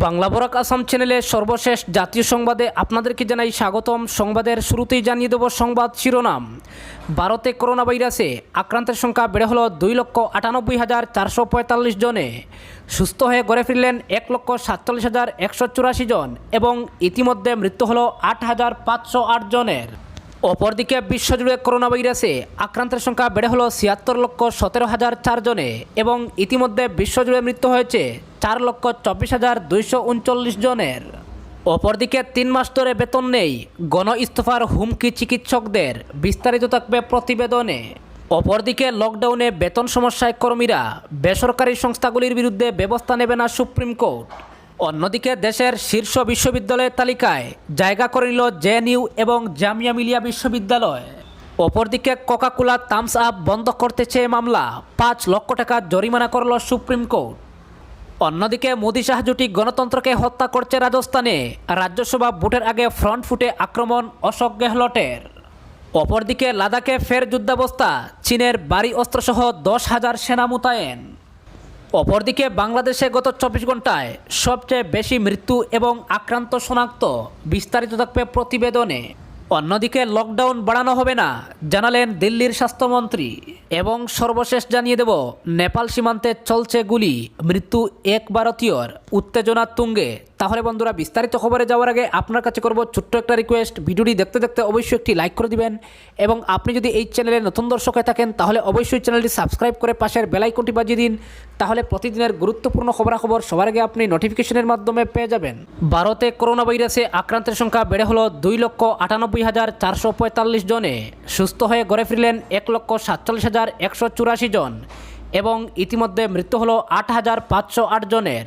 বাংলা বরাক আসাম চ্যানেলে সর্বশেষ জাতীয় সংবাদে আপনাদেরকে জানাই স্বাগতম। সংবাদের শুরুতেই জানিয়ে দেব সংবাদ শিরোনাম। ভারতে করোনা ভাইরাসে আক্রান্তের সংখ্যা বেড়ে হলো 2,98,445 জনে। সুস্থ হয়ে ঘরে ফিরলেন 1,47,184 জন এবং ইতিমধ্যে মৃত্যু হলো 8,508 জনের। অপরদিকে বিশ্বজুড়ে করোনা ভাইরাসে আক্রান্তের সংখ্যা বেড়ে হলো 76,17,004 জনে এবং ইতিমধ্যে বিশ্বজুড়ে মৃত্যু হয়েছে 4,24,239 জনের। অপরদিকে 3 মাস ধরে বেতন নেই, গণ ইস্তফার হুমকি চিকিৎসকদের। বিস্তারিত থাকবে প্রতিবেদনে। অপরদিকে লকডাউনে বেতন সমস্যায় কর্মীরা, বেসরকারি সংস্থাগুলির বিরুদ্ধে ব্যবস্থা নেবে না সুপ্রিম কোর্ট। অন্যদিকে দেশের শীর্ষ বিশ্ববিদ্যালয়ের তালিকায় জায়গা করে নিল জেএনইউ এবং জামিয়া মিলিয়া বিশ্ববিদ্যালয়। অপরদিকে কোকা-কোলা থামস আপ বন্ধ করতে চেয়ে মামলা, 5 লক্ষ টাকা জরিমানা করল সুপ্রিম কোর্ট। অন্যদিকে মোদি শাহ জুটি গণতন্ত্রকে হত্যা করছে রাজস্থানে। রাজ্যসভা ভোটের আগে ফ্রন্ট ফুটে আক্রমণ অশোক গেহলটের। অপরদিকে লাদাখে ফের যুদ্ধাবস্থা, চীনের ভারী অস্ত্রসহ 10,000 সেনা মোতায়েন। অপরদিকে বাংলাদেশে গত 24 ঘন্টায় সবচেয়ে বেশি মৃত্যু এবং আক্রান্ত শনাক্ত। বিস্তারিত থাকবে প্রতিবেদনে। অন্যদিকে লকডাউন বাড়ানো হবে না, জানালেন দিল্লির স্বাস্থ্যমন্ত্রী। এবং সর্বশেষ জানিয়ে দেব, নেপাল সীমান্তে চলছে গুলি, মৃত্যু এক ভারতীয়র, উত্তেজনা তুঙ্গে। তাহলে বন্ধুরা, বিস্তারিত খবরে যাওয়ার আগে আপনার কাছে করব ছোট্ট একটা রিকোয়েস্ট, ভিডিওটি দেখতে দেখতে অবশ্যই একটি লাইক করে দিবেন এবং আপনি যদি এই চ্যানেলে নতুন দর্শক হয়ে থাকেন তাহলে অবশ্যই চ্যানেলটি সাবস্ক্রাইব করে পাশের বেল আইকনটি বাজিয়ে দিন। তাহলে প্রতিদিনের গুরুত্বপূর্ণ খবরাখবর সবার আগে আপনি নোটিফিকেশনের মাধ্যমে পেয়ে যাবেন। ভারতে করোনা ভাইরাসে আক্রান্তের সংখ্যা বেড়ে হলো 2,98,445 জনে। সুস্থ হয়ে ঘরে ফিরলেন 1,47,184 জন এবং ইতিমধ্যে মৃত্যু হলো 8,508 জনের।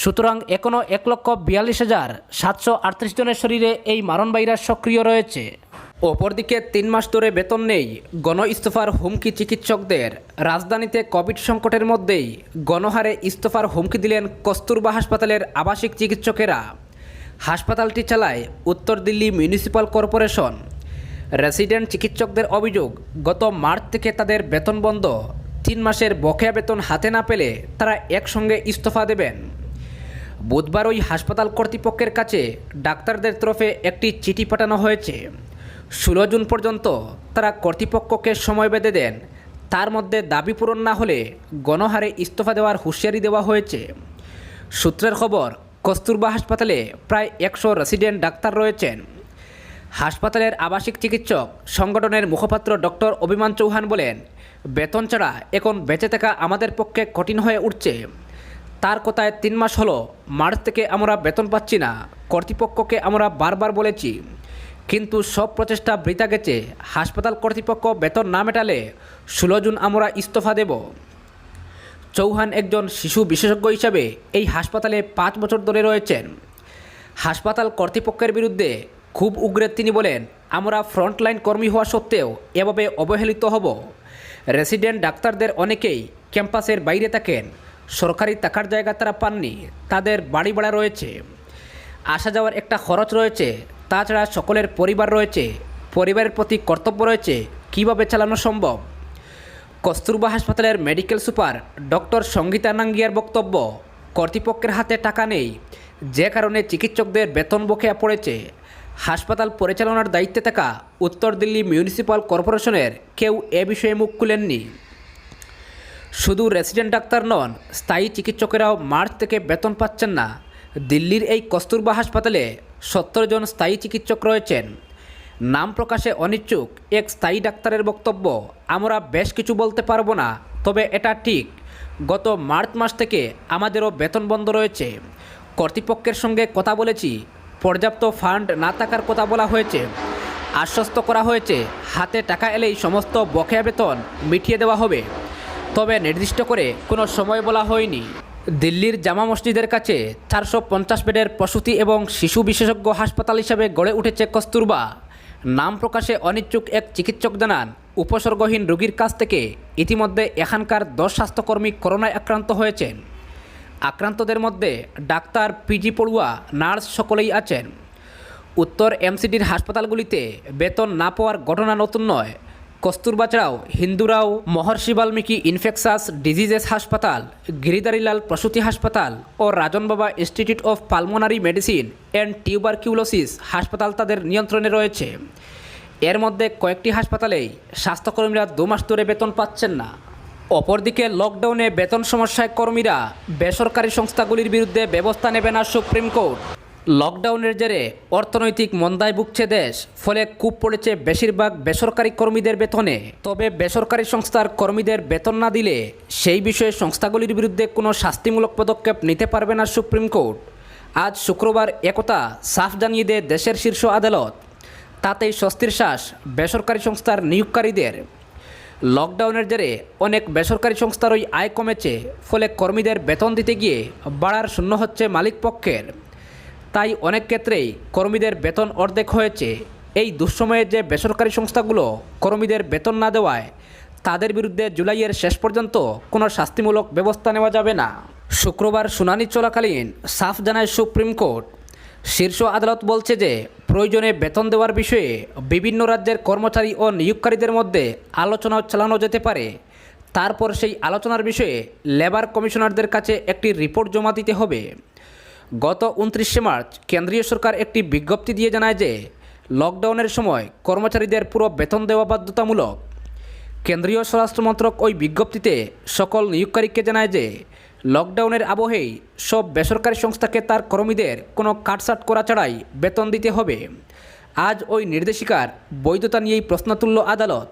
সুতরাং এখনও 1,42,738 জনের শরীরে এই মারণ ভাইরাস সক্রিয় রয়েছে। অপরদিকে 3 মাস ধরে বেতন নেই, গণ ইস্তফার হুমকি চিকিৎসকদের। রাজধানীতে কোভিড সংকটের মধ্যেই গণহারে ইস্তফার হুমকি দিলেন কস্তুরবা হাসপাতালের আবাসিক চিকিৎসকেরা। হাসপাতালটি চালায় উত্তর দিল্লি মিউনিসিপ্যাল কর্পোরেশন। রেসিডেন্ট চিকিৎসকদের অভিযোগ, গত মার্চ থেকে তাদের বেতন বন্ধ। 3 মাসের বকেয়া বেতন হাতে না পেলে তারা একসঙ্গে ইস্তফা দেবেন। বুধবার ওই হাসপাতাল কর্তৃপক্ষের কাছে ডাক্তারদের তরফে একটি চিঠি পাঠানো হয়েছে। 16 জুন পর্যন্ত তারা কর্তৃপক্ষকে সময় বেঁধে দেন। তার মধ্যে দাবি পূরণ না হলে গণহারে ইস্তফা দেওয়ার হুঁশিয়ারি দেওয়া হয়েছে। সূত্রের খবর, কস্তুরবা হাসপাতালে প্রায় 100 রেসিডেন্ট ডাক্তার রয়েছেন। হাসপাতালের আবাসিক চিকিৎসক সংগঠনের মুখপাত্র ডক্টর অভিমান চৌহান বলেন, বেতন ছাড়া এখন বেঁচে থাকা আমাদের পক্ষে কঠিন হয়ে উঠছে। তার কথায় 3 মাস হলো মার্চ থেকে আমরা বেতন পাচ্ছি না। কর্তৃপক্ষকে আমরা বারবার বলেছি, কিন্তু সব প্রচেষ্টা বৃথা গেছে। হাসপাতাল কর্তৃপক্ষ বেতন না মেটালে 16 জুন আমরা ইস্তফা দেব। চৌহান একজন শিশু বিশেষজ্ঞ হিসাবে এই হাসপাতালে 5 বছর ধরে রয়েছেন। হাসপাতাল কর্তৃপক্ষের বিরুদ্ধে খুব উগ্রে তিনি বলেন, আমরা ফ্রন্টলাইন কর্মী হওয়া সত্ত্বেও এভাবে অবহেলিত হব। রেসিডেন্ট ডাক্তারদের অনেকেই ক্যাম্পাসের বাইরে থাকেন, সরকারি থাকার জায়গা তারা পাননি, তাদের বাড়ি ভাড়া রয়েছে, আসা যাওয়ার একটা খরচ রয়েছে, তাছাড়া সকলের পরিবার রয়েছে, পরিবারের প্রতি কর্তব্য রয়েছে, কিভাবে চালানো সম্ভব? কস্তুরবা হাসপাতালের মেডিকেল সুপার ডক্টর সঙ্গীতা নাঙ্গিয়ার বক্তব্য, কর্তৃপক্ষের হাতে টাকা নেই, যে কারণে চিকিৎসকদের বেতন বকেয়া পড়েছে। হাসপাতাল পরিচালনার দায়িত্বে থাকা উত্তর দিল্লি মিউনিসিপ্যাল কর্পোরেশনের কেউ এ বিষয়ে মুখ খুলেননি। শুধু রেসিডেন্ট ডাক্তার নন, স্থায়ী চিকিৎসকেরাও মার্চ থেকে বেতন পাচ্ছেন না। দিল্লির এই কস্তুরবা হাসপাতালে 70 জন স্থায়ী চিকিৎসক রয়েছেন। নাম প্রকাশে অনিচ্ছুক এক স্থায়ী ডাক্তারের বক্তব্য, আমরা বেশ কিছু বলতে পারবো না, তবে এটা ঠিক, গত মার্চ মাস থেকে আমাদেরও বেতন বন্ধ রয়েছে। কর্তৃপক্ষের সঙ্গে কথা বলেছি, পর্যাপ্ত ফান্ড না থাকার কথা বলা হয়েছে। আশ্বস্ত করা হয়েছে হাতে টাকা এলেই সমস্ত বকেয়া বেতন মিটিয়ে দেওয়া হবে, তবে নির্দিষ্ট করে কোনো সময় বলা হয়নি। দিল্লির জামা মসজিদের কাছে 450 বেডের প্রসূতি এবং শিশু বিশেষজ্ঞ হাসপাতাল হিসেবে গড়ে উঠেছে কস্তুরবা। নাম প্রকাশে অনিচ্ছুক এক চিকিৎসক জানান, উপসর্গহীন রোগীর কাছ থেকে ইতিমধ্যে এখানকার 10 স্বাস্থ্যকর্মী করোনায় আক্রান্ত হয়েছেন। আক্রান্তদের মধ্যে ডাক্তার, পিজি পড়ুয়া, নার্স সকলেই আছেন। উত্তর এমসিডির হাসপাতালগুলিতে বেতন না পাওয়ার ঘটনা নতুন নয়। কস্তুরবা ছাড়াও হিন্দুরাও মহর্ষি বাল্মীকি ইনফেকশাস ডিজিজেস হাসপাতাল, গিরিধারীলাল প্রসূতি হাসপাতাল ও রাজন বাবা institute of pulmonary medicine and tuberculosis হাসপাতাল তাদের নিয়ন্ত্রণে রয়েছে। এর মধ্যে কয়েকটি হাসপাতালেই স্বাস্থ্যকর্মীরা 2 মাস ধরে বেতন পাচ্ছেন না। অপরদিকে লকডাউনে বেতন সমস্যায় কর্মীরা বেসরকারি সংস্থাগুলির বিরুদ্ধে ব্যবস্থা নেবে না সুপ্রিম কোর্ট। লকডাউনের জেরে অর্থনৈতিক মন্দায় ভুগছে দেশ, ফলে কূপ পড়েছে বেশিরভাগ বেসরকারি কর্মীদের বেতনে। তবে বেসরকারি সংস্থার কর্মীদের বেতন না দিলে সেই বিষয়ে সংস্থাগুলির বিরুদ্ধে কোনো শাস্তিমূলক পদক্ষেপ নিতে পারবে না সুপ্রিম কোর্ট। আজ শুক্রবার একথা সাফ জানিয়ে দেয় দেশের শীর্ষ আদালত। তাতেই স্বস্তির শ্বাস বেসরকারি সংস্থার নিয়োগকারীদের। লকডাউনের জেরে অনেক বেসরকারি সংস্থারই আয় কমেছে, ফলে কর্মীদের বেতন দিতে গিয়ে বাড়ার শূন্য হচ্ছে মালিক পক্ষের। তাই অনেক ক্ষেত্রেই কর্মীদের বেতন অর্ধেক হয়েছে। এই দুঃসময়ে যে বেসরকারি সংস্থাগুলো কর্মীদের বেতন না দেওয়ায় তাদের বিরুদ্ধে জুলাইয়ের শেষ পর্যন্ত কোনো শাস্তিমূলক ব্যবস্থা নেওয়া যাবে না। শুক্রবার শুনানি চলাকালীন সাফ জানায় সুপ্রিম কোর্ট। শীর্ষ আদালত বলছে যে প্রয়োজনে বেতন দেওয়ার বিষয়ে বিভিন্ন রাজ্যের কর্মচারী ও নিয়োগকারীদের মধ্যে আলোচনা চালানো যেতে পারে। তারপর সেই আলোচনার বিষয়ে লেবার কমিশনারদের কাছে একটি রিপোর্ট জমা দিতে হবে। গত 29শে মার্চ কেন্দ্রীয় সরকার একটি বিজ্ঞপ্তি দিয়ে জানায় যে লকডাউনের সময় কর্মচারীদের পুরো বেতন দেওয়া বাধ্যতামূলক। কেন্দ্রীয় স্বরাষ্ট্রমন্ত্রক ওই বিজ্ঞপ্তিতে সকল নিয়োগকারীকে জানায় যে লকডাউনের আবহেই সব বেসরকারি সংস্থাকে তার কর্মীদের কোনো কাটছাট করা ছাড়াই বেতন দিতে হবে। আজ ওই নির্দেশিকার বৈধতা নিয়েই প্রশ্ন তুলল আদালত।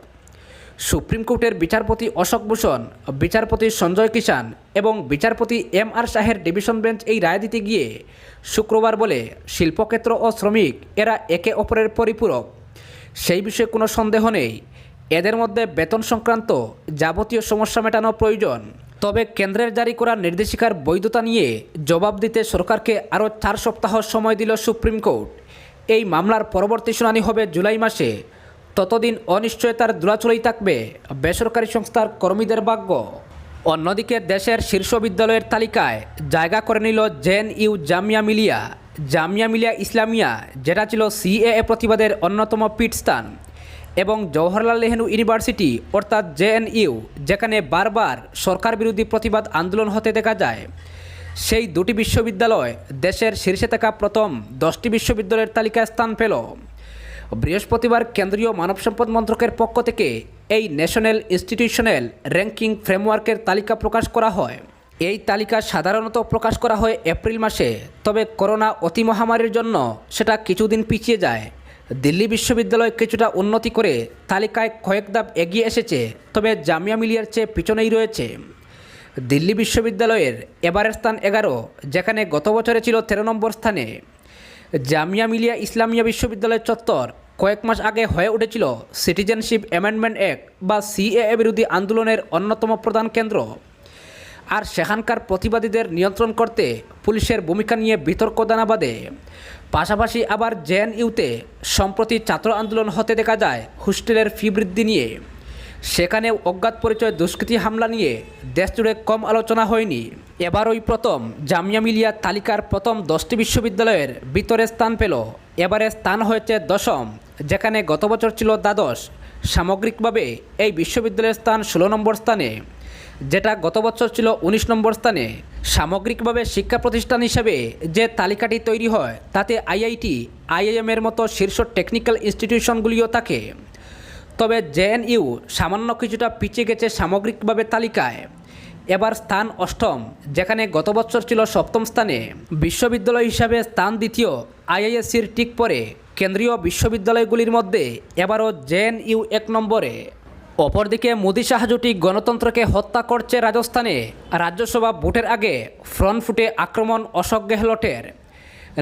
সুপ্রিম কোর্টের বিচারপতি অশোক ভূষণ, বিচারপতি সঞ্জয় কিষান এবং বিচারপতি MR শাহের ডিভিশন বেঞ্চ এই রায় দিতে গিয়ে শুক্রবার বলে শিল্পক্ষেত্র ও শ্রমিক এরা একে অপরের পরিপূরক। সেই বিষয়ে কোনো সন্দেহ নেই। এদের মধ্যে বেতন সংক্রান্ত যাবতীয় সমস্যা মেটানো প্রয়োজন। তবে কেন্দ্রের জারি করা নির্দেশিকার বৈধতা নিয়ে জবাব দিতে সরকারকে আরও 4 সপ্তাহ সময় দিল সুপ্রিম কোর্ট। এই মামলার পরবর্তী শুনানি হবে জুলাই মাসে। ততদিন অনিশ্চয়তার দোলাচলেই থাকবে বেসরকারি সংস্থার কর্মীদের ভাগ্য। অন্যদিকে দেশের শীর্ষ বিদ্যালয়ের তালিকায় জায়গা করে নিল JNU জামিয়া মিলিয়া ইসলামিয়া, যেটা ছিল CAA প্রতিবাদের অন্যতম পীঠস্থান, এবং জওহরলাল নেহরু ইউনিভার্সিটি অর্থাৎ JNU, যেখানে বারবার সরকার বিরোধী প্রতিবাদ আন্দোলন হতে দেখা যায়। সেই দুটি বিশ্ববিদ্যালয় দেশের শীর্ষে থাকা প্রথম 10টি বিশ্ববিদ্যালয়ের তালিকায় স্থান পেল। বৃহস্পতিবার কেন্দ্রীয় মানব সম্পদ মন্ত্রকের পক্ষ থেকে এই ন্যাশনাল ইনস্টিটিউশনাল র্যাঙ্কিং ফ্রেমওয়ার্কের তালিকা প্রকাশ করা হয়। এই তালিকা সাধারণত প্রকাশ করা হয় এপ্রিল মাসে, তবে করোনা অতি মহামারীর জন্য সেটা কিছুদিন পিছিয়ে যায়। দিল্লি বিশ্ববিদ্যালয় কিছুটা উন্নতি করে তালিকায় কয়েক ধাপ এগিয়ে এসেছে, তবে জামিয়া মিলিয়ার চেয়ে পিছনেই রয়েছে। দিল্লি বিশ্ববিদ্যালয়ের এবারের স্থান 11, যেখানে গত বছরে ছিল 13 নম্বর স্থানে। জামিয়া মিলিয়া ইসলামিয়া বিশ্ববিদ্যালয়ের চত্বর কয়েক মাস আগে হয়ে উঠেছিল সিটিজেনশিপ অ্যামেন্ডমেন্ট অ্যাক্ট বা CAA বিরোধী আন্দোলনের অন্যতম প্রধান কেন্দ্র। আর সেখানকার প্রতিবাদীদের নিয়ন্ত্রণ করতে পুলিশের ভূমিকা নিয়ে বিতর্ক দানা বাঁধে। পাশাপাশি আবার JNUতে সম্প্রতি ছাত্র আন্দোলন হতে দেখা যায় হোস্টেলের ফি বৃদ্ধি নিয়ে। সেখানেও অজ্ঞাত পরিচয় দুষ্কৃতী হামলা নিয়ে দেশজুড়ে কম আলোচনা হয়নি। এবারই প্রথম জামিয়া মিলিয়া তালিকার প্রথম 10টি বিশ্ববিদ্যালয়ের ভিতরে স্থান পেল। এবারে স্থান হয়েছে 10ম, যেখানে গত বছর ছিল দ্বাদশ। সামগ্রিকভাবে এই বিশ্ববিদ্যালয়ের স্থান 16 নম্বর স্থানে, যেটা গত বছর ছিল 19 নম্বর স্থানে। সামগ্রিকভাবে শিক্ষা প্রতিষ্ঠান হিসেবে যে তালিকাটি তৈরি হয় তাতে IIT, IIM এর মতো শীর্ষ টেকনিক্যাল ইনস্টিটিউশনগুলিও থাকে। তবে JNU সামান্য কিছুটা পিছিয়ে গেছে সামগ্রিকভাবে তালিকায়। এবার স্থান 8ম, যেখানে গত বছর ছিল 7ম স্থানে। বিশ্ববিদ্যালয় হিসাবে স্থান 2য় IISCর ঠিক পরে। কেন্দ্রীয় বিশ্ববিদ্যালয়গুলির মধ্যে এবারও JNU 1 নম্বরে। অপরদিকে মোদি শাহ জুটি গণতন্ত্রকে হত্যা করছে রাজস্থানে। রাজ্যসভা ভোটের আগে ফ্রন্ট ফুটে আক্রমণ অশোক গেহলটের।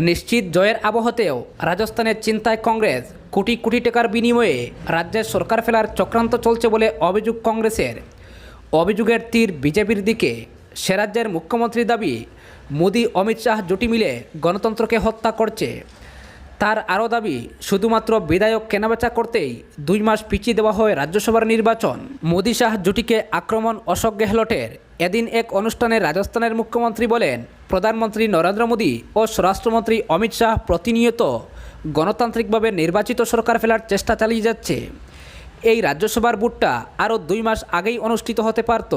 নিশ্চিত জয়ের আবহতেও রাজস্থানের চিন্তায় কংগ্রেস। কোটি কোটি টাকার বিনিময়ে রাজ্যের সরকার ফেলার চক্রান্ত চলছে বলে অভিযোগ কংগ্রেসের। অভিযোগের তীর বিজেপির দিকে। সে রাজ্যের মুখ্যমন্ত্রীর দাবি, মোদি অমিত শাহ জুটি মিলে গণতন্ত্রকে হত্যা করছে। তার আরও দাবি, শুধুমাত্র বিধায়ক কেনাবেচা করতেই 2 মাস পিছিয়ে দেওয়া হয় রাজ্যসভার নির্বাচন। মোদি শাহ জুটিকে আক্রমণ অশোক গেহলটের। এদিন এক অনুষ্ঠানে রাজস্থানের মুখ্যমন্ত্রী বলেন, প্রধানমন্ত্রী নরেন্দ্র মোদী ও স্বরাষ্ট্রমন্ত্রী অমিত শাহ প্রতিনিয়ত গণতান্ত্রিকভাবে নির্বাচিত সরকার ফেলার চেষ্টা চালিয়ে যাচ্ছে। এই রাজ্যসভার ভোটটা আরও 2 মাস আগেই অনুষ্ঠিত হতে পারত,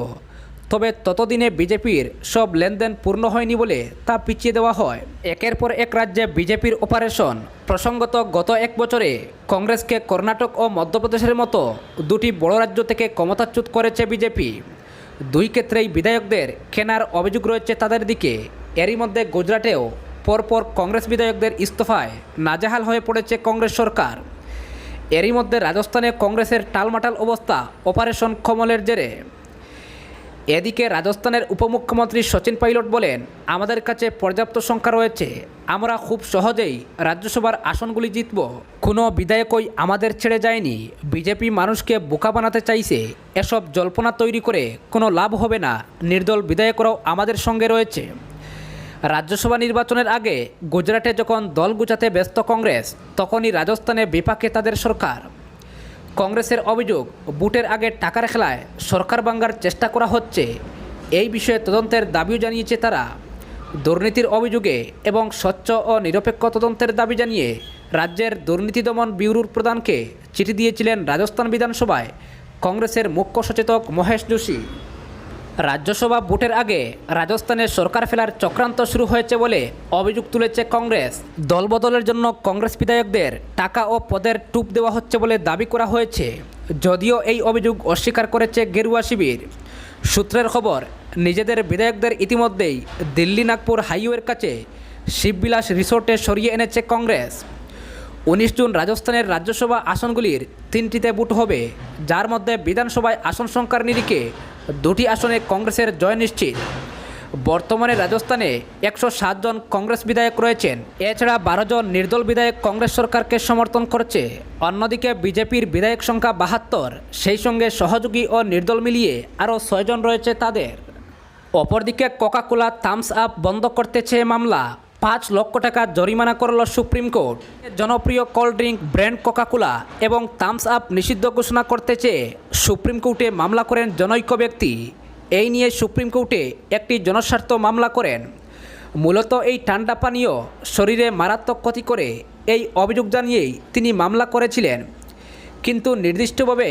তবে ততদিনে বিজেপির সব লেনদেন পূর্ণ হয়নি বলে তা পিছিয়ে দেওয়া হয়। একের পর এক রাজ্যে বিজেপির অপারেশন। প্রসঙ্গত, গত 1 বছরে কংগ্রেসকে কর্ণাটক ও মধ্যপ্রদেশের মতো 2টি বড় রাজ্য থেকে ক্ষমতাচ্যুত করেছে বিজেপি। 2 ক্ষেত্রেই বিধায়কদের কেনার অভিযোগ রয়েছে তাদের দিকে। এরই মধ্যে গুজরাটেও পরপর কংগ্রেস বিধায়কদের ইস্তফায় নাজেহাল হয়ে পড়েছে কংগ্রেস সরকার। এরই মধ্যে রাজস্থানে কংগ্রেসের টালমাটাল অবস্থা অপারেশন কমলের জেরে। এদিকে রাজস্থানের উপমুখ্যমন্ত্রী সচিন পাইলট বলেন, আমাদের কাছে পর্যাপ্ত সংখ্যা রয়েছে, আমরা খুব সহজেই রাজ্যসভার আসনগুলি জিতব। কোনো বিধায়কই আমাদের ছেড়ে যায়নি। বিজেপি মানুষকে বোকা বানাতে চাইছে। এসব জল্পনা তৈরি করে কোনো লাভ হবে না। নির্দল বিধায়করাও আমাদের সঙ্গে রয়েছে। রাজ্যসভা নির্বাচনের আগে গুজরাটে যখন দল গুছাতে ব্যস্ত কংগ্রেস, তখনই রাজস্থানে বিপাকে তাদের সরকার। কংগ্রেসের অভিযোগ, ভোটের আগে টাকার খেলায় সরকার ভাঙার চেষ্টা করা হচ্ছে। এই বিষয়ে তদন্তের দাবিও জানিয়েছে তারা। দুর্নীতির অভিযোগে এবং স্বচ্ছ ও নিরপেক্ষ তদন্তের দাবি জানিয়ে রাজ্যের দুর্নীতি দমন ব্যুরোর প্রধানকে চিঠি দিয়েছিলেন রাজস্থান বিধানসভায় কংগ্রেসের মুখ্য সচেতক মহেশ যোশী। রাজ্যসভা ভোটের আগে রাজস্থানে সরকার ফেলার চক্রান্ত শুরু হয়েছে বলে অভিযোগ তুলেছে কংগ্রেস। দলবদলের জন্য কংগ্রেস বিধায়কদের টাকা ও পদের টুপ দেওয়া হচ্ছে বলে দাবি করা হয়েছে, যদিও এই অভিযোগ অস্বীকার করেছে গেরুয়া শিবির। সূত্রের খবর, নিজেদের বিধায়কদের ইতিমধ্যেই দিল্লি নাগপুর হাইওয়ের কাছে শিববিলাস রিসোর্টে সরিয়ে এনেছে কংগ্রেস। 19 জুন রাজস্থানের রাজ্যসভা আসনগুলির 3টিতে ভোট হবে, যার মধ্যে বিধানসভায় আসন সংখ্যার নিরিখে 2টি আসনে কংগ্রেসের জয় নিশ্চিত। বর্তমানে রাজস্থানে 107 জন কংগ্রেস বিধায়ক রয়েছেন। এছাড়া 12 জন নির্দল বিধায়ক কংগ্রেস সরকারকে সমর্থন করছে। অন্যদিকে বিজেপির বিধায়ক সংখ্যা 72, সেই সঙ্গে সহযোগী ও নির্দল মিলিয়ে আরও 6 জন রয়েছে তাদের। অপরদিকে কোকা-কোলা থামস আপ বন্ধ করতে চেয়ে মামলা, 5 লক্ষ টাকা জরিমানা করল সুপ্রিম কোর্ট। জনপ্রিয় কোল্ড ড্রিঙ্ক ব্র্যান্ড কোকা-কোলা এবং থামস আপ নিষিদ্ধ ঘোষণা করতে চেয়ে সুপ্রিম কোর্টে মামলা করেন জনৈক ব্যক্তি। এই নিয়ে সুপ্রিম কোর্টে একটি জনস্বার্থ মামলা করেন। মূলত এই ঠান্ডা পানীয় শরীরে মারাত্মক ক্ষতি করে, এই অভিযোগ জানিয়েই তিনি মামলা করেছিলেন। কিন্তু নির্দিষ্টভাবে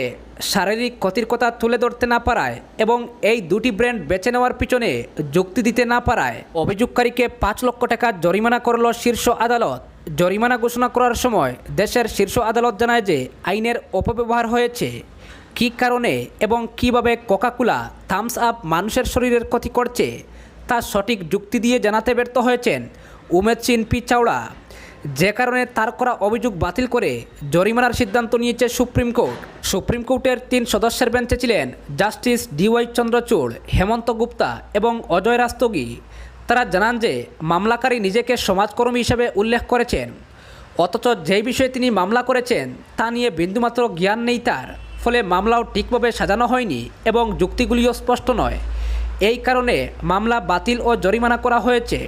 শারীরিক ক্ষতির কথা তুলে ধরতে না পারায় এবং এই 2টি ব্র্যান্ড বেছে নেওয়ার পিছনে যুক্তি দিতে না পারায় অভিযোগকারীকে 5 লক্ষ টাকা জরিমানা করল শীর্ষ আদালত। জরিমানা ঘোষণা করার সময় দেশের শীর্ষ আদালত জানায় যে আইনের অপব্যবহার হয়েছে। কী কারণে এবং কিভাবে কোকা-কোলা থামস আপ মানুষের শরীরের ক্ষতি করছে তা সঠিক যুক্তি দিয়ে জানাতে ব্যর্থ হয়েছেন উমেদ সিং পি চাওড়া, যে কারণে তার করা অভিযোগ বাতিল করে জরিমানার সিদ্ধান্ত নিয়েছে সুপ্রিম কোর্ট। সুপ্রিম কোর্টের 3 সদস্যের বেঞ্চে ছিলেন জাস্টিস DY চন্দ্রচূড়, হেমন্ত গুপ্তা এবং অজয় রাস্তগি। তারা জানান যে মামলাকারী নিজেকে সমাজকর্মী হিসেবে উল্লেখ করেছেন, অথচ যেই বিষয়ে তিনি মামলা করেছেন তা নিয়ে বিন্দুমাত্র জ্ঞান নেই তার। ফলে মামলাও ঠিকভাবে সাজানো হয়নি এবং যুক্তিগুলিও স্পষ্ট নয়। এই কারণে মামলা বাতিল ও জরিমানা করা হয়েছে।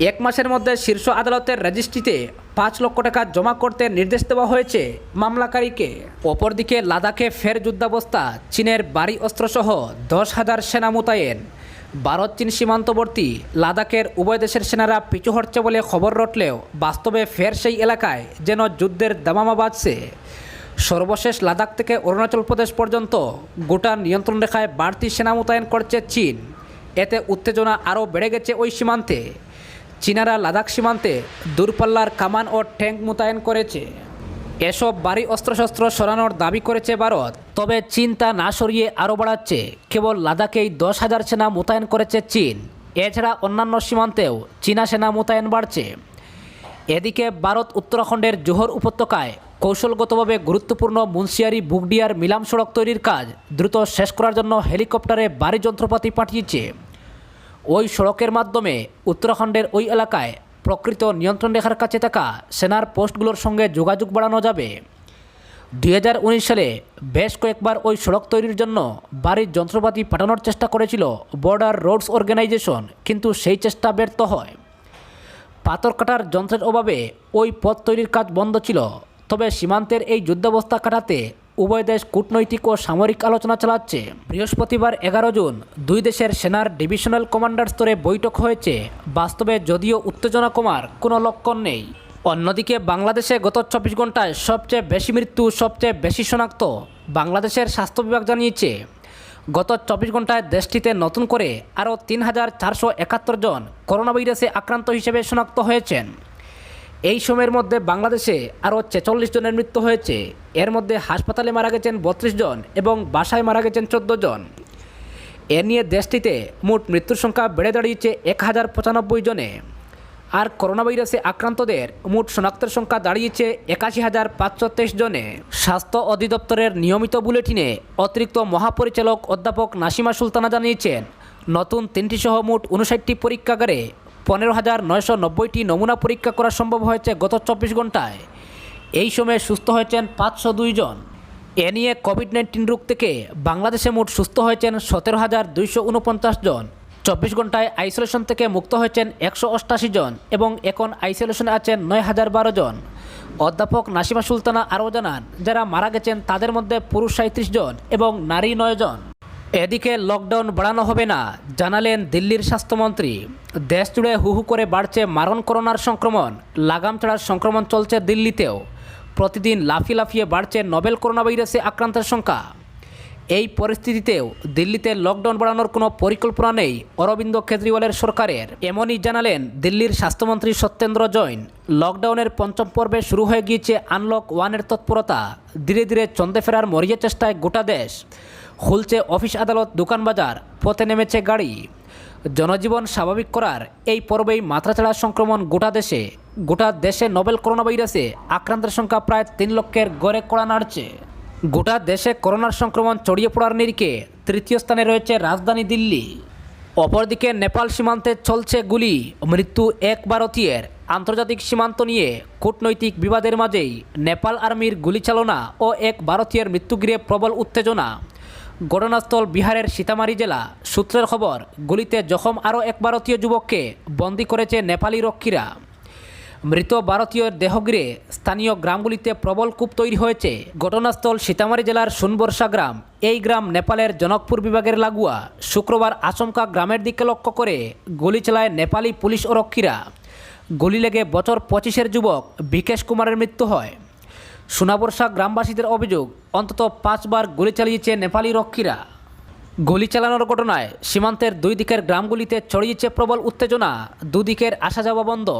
1 মাসের মধ্যে শীর্ষ আদালতের রেজিস্ট্রিতে 5 লক্ষ টাকা জমা করতে নির্দেশ দেওয়া হয়েছে মামলাকারীকে। অপরদিকে লাদাখে ফের যুদ্ধাবস্থা, চীনের ভারী অস্ত্রসহ 10,000 সেনা মোতায়েন। ভারত চীন সীমান্তবর্তী লাদাখের উভয় দেশের সেনারা পিছু হটছে বলে খবর রটলেও বাস্তবে ফের সেই এলাকায় যেন যুদ্ধের দামামা বাজছে। সর্বশেষ লাদাখ থেকে অরুণাচল প্রদেশ পর্যন্ত গোটা নিয়ন্ত্রণ রেখায় বাড়তি সেনা মোতায়েন করছে চীন। এতে উত্তেজনা আরও বেড়ে গেছে ওই সীমান্তে। চীনারা লাদাখ সীমান্তে দূরপাল্লার কামান ও ট্যাঙ্ক মোতায়েন করেছে। এসব ভারী অস্ত্রশস্ত্র সরানোর দাবি করেছে ভারত, তবে চীন তা না সরিয়ে আরও বাড়াচ্ছে। কেবল লাদাখেই 10,000 সেনা মোতায়েন করেছে চীন। এছাড়া অন্যান্য সীমান্তেও চীনা সেনা মোতায়েন বাড়ছে। এদিকে ভারত উত্তরাখণ্ডের জোহর উপত্যকায় কৌশলগতভাবে গুরুত্বপূর্ণ মুন্সিয়ারি বুগডিয়ার মিলাম সড়ক তৈরির কাজ দ্রুত শেষ করার জন্য হেলিকপ্টারে ভারী যন্ত্রপাতি পাঠিয়েছে। ওই সড়কের মাধ্যমে উত্তরাখণ্ডের ওই এলাকায় প্রকৃত নিয়ন্ত্রণ রেখার কাছে থাকা সেনার পোস্টগুলোর সঙ্গে যোগাযোগ বাড়ানো যাবে। 2019 সালে বেশ কয়েকবার ওই সড়ক তৈরির জন্য ভারী যন্ত্রপাতি পাঠানোর চেষ্টা করেছিল বর্ডার রোডস অর্গানাইজেশন, কিন্তু সেই চেষ্টা ব্যর্থ হয়। পাথর কাটার যন্ত্রের অভাবে ওই পথ তৈরির কাজ বন্ধ ছিল। তবে সীমান্তের এই যুদ্ধাবস্থা কাটাতে উভয় দেশ কূটনৈতিক ও সামরিক আলোচনা চালাচ্ছে। বৃহস্পতিবার 11 জুন 2 দেশের সেনার ডিভিশনাল কমান্ডার স্তরে বৈঠক হয়েছে। বাস্তবে যদিও উত্তেজনা কমার কোনো লক্ষণ নেই। অন্যদিকে বাংলাদেশে গত 24 ঘন্টায় সবচেয়ে বেশি মৃত্যু, সবচেয়ে বেশি শনাক্ত। বাংলাদেশের স্বাস্থ্য বিভাগ জানিয়েছে গত 24 ঘন্টায় দেশটিতে নতুন করে আরও 3,471 জন করোনা ভাইরাসে আক্রান্ত হিসেবে শনাক্ত হয়েছেন। এই সময়ের মধ্যে বাংলাদেশে আরও 46 জনের মৃত্যু হয়েছে। এর মধ্যে হাসপাতালে মারা গেছেন 32 জন এবং বাসায় মারা গেছেন 14 জন। এ নিয়ে দেশটিতে মোট মৃত্যুর সংখ্যা বেড়ে দাঁড়িয়েছে 1095 জনে। আর করোনা ভাইরাসে আক্রান্তদের মোট শনাক্তের সংখ্যা দাঁড়িয়েছে 81,523 জনে। স্বাস্থ্য অধিদপ্তরের নিয়মিত বুলেটিনে অতিরিক্ত মহাপরিচালক অধ্যাপক নাসিমা সুলতানা জানিয়েছেন, নতুন 3টি সহ মোট 59টি পরীক্ষাগারে 15,990টি নমুনা পরীক্ষা করা সম্ভব হয়েছে গত 24 ঘন্টায়। এই সময়ে সুস্থ হয়েছেন 502 জন। এ নিয়ে কোভিড-19 রোগ থেকে বাংলাদেশে মোট সুস্থ হয়েছেন 17,249 জন। 24 ঘন্টায় আইসোলেশন থেকে মুক্ত হয়েছেন 188 জন এবং এখন আইসোলেশনে আছেন 9,012 জন। অধ্যাপক নাসিমা সুলতানা আরও জানান, যারা মারা গেছেন তাদের মধ্যে পুরুষ 37 জন এবং নারী 9 জন। এদিকে লকডাউন বাড়ানো হবে না জানালেন দিল্লির স্বাস্থ্যমন্ত্রী। দেশ জুড়ে হু হু করে বাড়ছে মারণ করোনার সংক্রমণ। লাগাম ছাড়ার সংক্রমণ চলছে দিল্লিতেও। প্রতিদিন লাফিয়ে লাফিয়ে বাড়ছে নোভেল করোনা ভাইরাসে আক্রান্তের সংখ্যা। এই পরিস্থিতিতেও দিল্লিতে লকডাউন বাড়ানোর কোনো পরিকল্পনা নেই অরবিন্দ কেজরিওয়ালের সরকারের। এমনই জানালেন দিল্লির স্বাস্থ্যমন্ত্রী সত্যেন্দ্র জৈন। লকডাউনের পঞ্চম পর্বে শুরু হয়ে গিয়েছে আনলক 1-এর তৎপরতা। ধীরে ধীরে চন্দে ফেরার মরিয়া চেষ্টায় গোটা দেশ। খুলছে অফিস, আদালত, দোকানবাজার, পথে নেমেছে গাড়ি। জনজীবন স্বাভাবিক করার এই পর্বেই মাত্রাছাড়া সংক্রমণ গোটা দেশে নোভেল করোনা ভাইরাসে আক্রান্তের সংখ্যা প্রায় 3 লক্ষের গড়ে কড়া নাড়ছে। গোটা দেশে করোনার সংক্রমণ ছড়িয়ে পড়ার নিরিখে তৃতীয় স্থানে রয়েছে রাজধানী দিল্লি। অপরদিকে নেপাল সীমান্তে চলছে গুলি, মৃত্যু এক ভারতীয়ের। আন্তর্জাতিক সীমান্ত নিয়ে কূটনৈতিক বিবাদের মাঝেই নেপাল আর্মির গুলিচালনা ও এক ভারতীয়ের মৃত্যু ঘিরে প্রবল উত্তেজনা। ঘটনাস্থল বিহারের সীতামারি জেলা। সূত্রের খবর, গুলিতে জখম আরও এক ভারতীয় যুবককে বন্দী করেছে নেপালি রক্ষীরা। মৃত ভারতীয় দেহ ঘিরে স্থানীয় গ্রামগুলিতে প্রবল ক্ষোভ তৈরি হয়েছে। ঘটনাস্থল সীতামারি জেলার সুনবর্ষা গ্রাম। এই গ্রাম নেপালের জনকপুর বিভাগের লাগোয়া। শুক্রবার আচমকা গ্রামের দিকে লক্ষ্য করে গুলি চালায় নেপালি পুলিশ ও রক্ষীরা। গুলি লেগে বছর 25-এর যুবক বিকেশ কুমারের মৃত্যু হয়। সুনাবর্ষা গ্রামবাসীদের অভিযোগ, অন্তত 5 বার গুলি চালিয়েছে নেপালি রক্ষীরা। গুলি চালানোর ঘটনায় সীমান্তের 2 দিকের গ্রামগুলিতে ছড়িয়েছে প্রবল উত্তেজনা। দুদিকের আসা যাওয়া বন্ধ।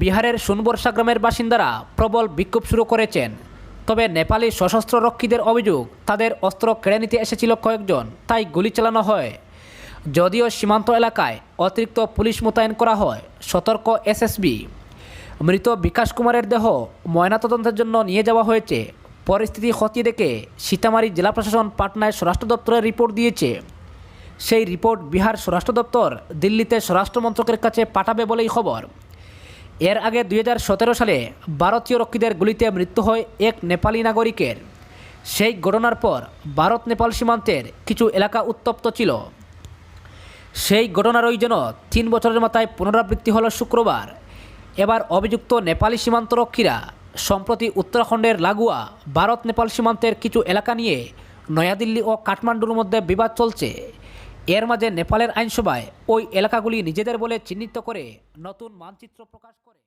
বিহারের সুনবর্ষা গ্রামের বাসিন্দারা প্রবল বিক্ষোভ শুরু করেছেন। তবে নেপালি সশস্ত্র রক্ষীদের অভিযোগ, তাদের অস্ত্র কেড়ে নিতে এসেছিল কয়েকজন, তাই গুলি চালানো হয়। যদিও সীমান্ত এলাকায় অতিরিক্ত পুলিশ মোতায়েন করা হয়। সতর্ক এসএসবি। মৃত বিকাশ কুমারের দেহ ময়নাতদন্তের জন্য নিয়ে যাওয়া হয়েছে। পরিস্থিতি খতিয়ে দেখে সীতামারি জেলা প্রশাসন পাটনায় স্বরাষ্ট্র দপ্তরের রিপোর্ট দিয়েছে। সেই রিপোর্ট বিহার স্বরাষ্ট্র দপ্তর দিল্লিতে স্বরাষ্ট্র মন্ত্রকের কাছে পাঠাবে বলেই খবর। এর আগে 2017 সালে ভারতীয় রক্ষীদের গুলিতে মৃত্যু হয় এক নেপালি নাগরিকের। সেই ঘটনার পর ভারত নেপাল সীমান্তের কিছু এলাকা উত্তপ্ত ছিল। সেই ঘটনারই যেন 3 বছরের মাথায় পুনরাবৃত্তি হলো শুক্রবার। এবার অভিযুক্ত নেপালি সীমান্তরক্ষীরা। সম্প্রতি উত্তরাখণ্ডের লাগোয়া ভারত নেপাল সীমান্তের কিছু এলাকা নিয়ে নয়াদিল্লি ও কাঠমান্ডুর মধ্যে বিবাদ চলছে। এর মাঝে নেপালের আইনসভায় ওই এলাকাগুলি নিজেদের বলে চিহ্নিত করে নতুন মানচিত্র প্রকাশ করে।